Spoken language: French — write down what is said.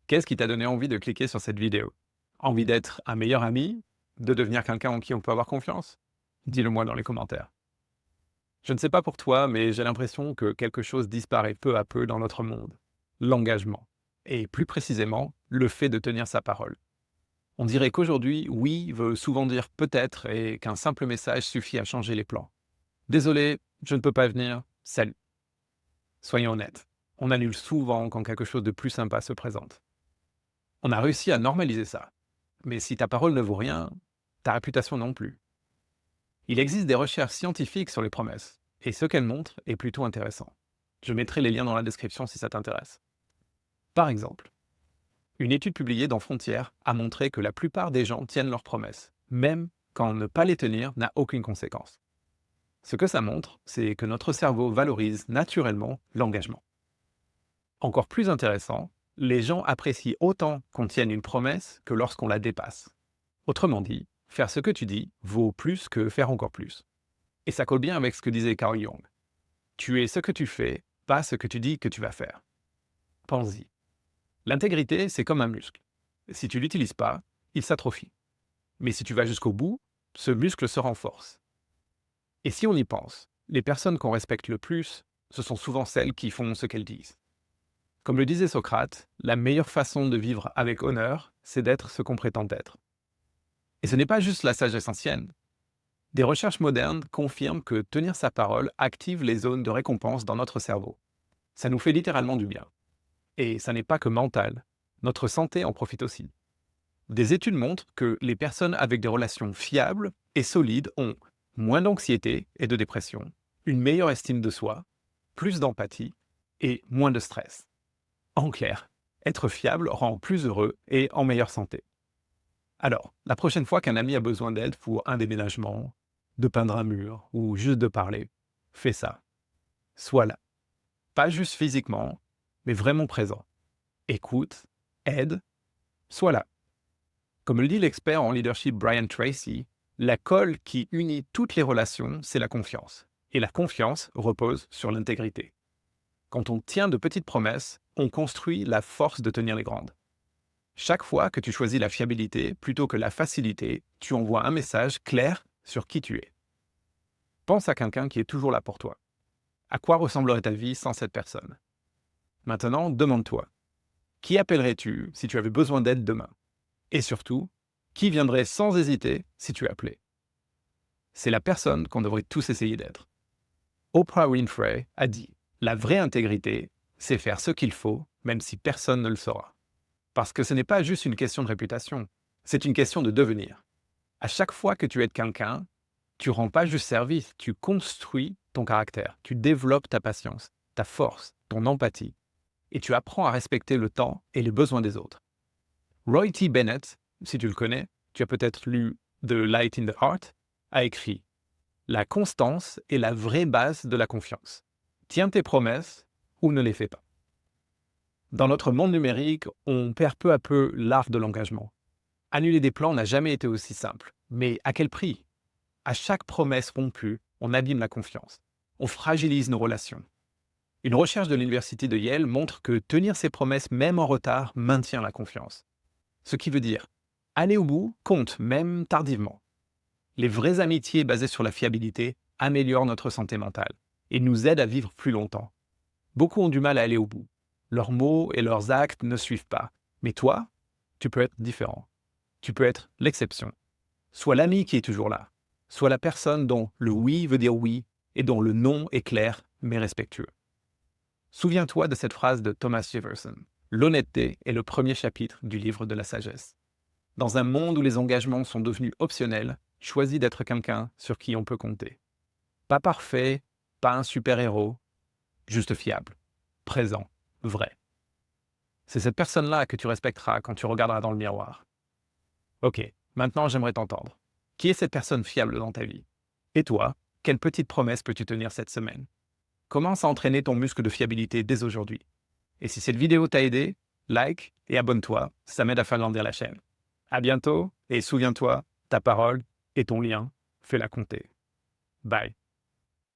Qu'est-ce qui t'a donné envie de cliquer sur cette vidéo? Envie d'être un meilleur ami? De devenir quelqu'un en qui on peut avoir confiance? Dis-le moi dans les commentaires. Je ne sais pas pour toi, mais j'ai l'impression que quelque chose disparaît peu à peu dans notre monde. L'engagement. Et plus précisément, le fait de tenir sa parole. On dirait qu'aujourd'hui, oui veut souvent dire peut-être et qu'un simple message suffit à changer les plans. Désolé, je ne peux pas venir, salut. Soyons honnêtes, on annule souvent quand quelque chose de plus sympa se présente. On a réussi à normaliser ça. Mais si ta parole ne vaut rien, ta réputation non plus. Il existe des recherches scientifiques sur les promesses, et ce qu'elles montrent est plutôt intéressant. Je mettrai les liens dans la description si ça t'intéresse. Par exemple, une étude publiée dans Frontières a montré que la plupart des gens tiennent leurs promesses, même quand ne pas les tenir n'a aucune conséquence. Ce que ça montre, c'est que notre cerveau valorise naturellement l'engagement. Encore plus intéressant, les gens apprécient autant qu'on tienne une promesse que lorsqu'on la dépasse. Autrement dit, faire ce que tu dis vaut plus que faire encore plus. Et ça colle bien avec ce que disait Carl Jung. Tu es ce que tu fais, pas ce que tu dis que tu vas faire. Pense-y. L'intégrité, c'est comme un muscle. Si tu l'utilises pas, il s'atrophie. Mais si tu vas jusqu'au bout, ce muscle se renforce. Et si on y pense, les personnes qu'on respecte le plus, ce sont souvent celles qui font ce qu'elles disent. Comme le disait Socrate, la meilleure façon de vivre avec honneur, c'est d'être ce qu'on prétend être. Et ce n'est pas juste la sagesse ancienne. Des recherches modernes confirment que tenir sa parole active les zones de récompense dans notre cerveau. Ça nous fait littéralement du bien. Et ça n'est pas que mental. Notre santé en profite aussi. Des études montrent que les personnes avec des relations fiables et solides ont moins d'anxiété et de dépression, une meilleure estime de soi, plus d'empathie et moins de stress. En clair, être fiable rend plus heureux et en meilleure santé. Alors, la prochaine fois qu'un ami a besoin d'aide pour un déménagement, de peindre un mur ou juste de parler, fais ça. Sois là. Pas juste physiquement, mais vraiment présent. Écoute, aide, sois là. Comme le dit l'expert en leadership Brian Tracy, la colle qui unit toutes les relations, c'est la confiance. Et la confiance repose sur l'intégrité. Quand on tient de petites promesses, on construit la force de tenir les grandes. Chaque fois que tu choisis la fiabilité plutôt que la facilité, tu envoies un message clair sur qui tu es. Pense à quelqu'un qui est toujours là pour toi. À quoi ressemblerait ta vie sans cette personne? Maintenant, demande-toi, qui appellerais-tu si tu avais besoin d'aide demain? Et surtout, qui viendrait sans hésiter si tu appelais? C'est la personne qu'on devrait tous essayer d'être. Oprah Winfrey a dit, la vraie intégrité, c'est faire ce qu'il faut, même si personne ne le saura. Parce que ce n'est pas juste une question de réputation, c'est une question de devenir. À chaque fois que tu aides quelqu'un, tu rends pas juste service, tu construis ton caractère, tu développes ta patience, ta force, ton empathie, et tu apprends à respecter le temps et les besoins des autres. Roy T. Bennett, si tu le connais, tu as peut-être lu The Light in the Heart, a écrit « La constance est la vraie base de la confiance. Tiens tes promesses ou ne les fais pas. » Dans notre monde numérique, on perd peu à peu l'art de l'engagement. Annuler des plans n'a jamais été aussi simple. Mais à quel prix? À chaque promesse rompue, on abîme la confiance. On fragilise nos relations. Une recherche de l'université de Yale montre que tenir ses promesses même en retard maintient la confiance. Ce qui veut dire, aller au bout compte même tardivement. Les vraies amitiés basées sur la fiabilité améliorent notre santé mentale et nous aident à vivre plus longtemps. Beaucoup ont du mal à aller au bout. Leurs mots et leurs actes ne suivent pas. Mais toi, tu peux être différent. Tu peux être l'exception. Sois l'ami qui est toujours là. Sois la personne dont le oui veut dire oui et dont le non est clair mais respectueux. Souviens-toi de cette phrase de Thomas Jefferson. L'honnêteté est le premier chapitre du livre de la sagesse. Dans un monde où les engagements sont devenus optionnels, choisis d'être quelqu'un sur qui on peut compter. Pas parfait, pas un super-héros, juste fiable, présent, vrai. C'est cette personne-là que tu respecteras quand tu regarderas dans le miroir. Ok, maintenant j'aimerais t'entendre. Qui est cette personne fiable dans ta vie? Et toi, quelle petite promesse peux-tu tenir cette semaine? Commence à entraîner ton muscle de fiabilité dès aujourd'hui. Et si cette vidéo t'a aidé, like et abonne-toi, ça m'aide à faire grandir la chaîne. À bientôt et souviens-toi, ta parole et ton lien, fais-la compter. Bye.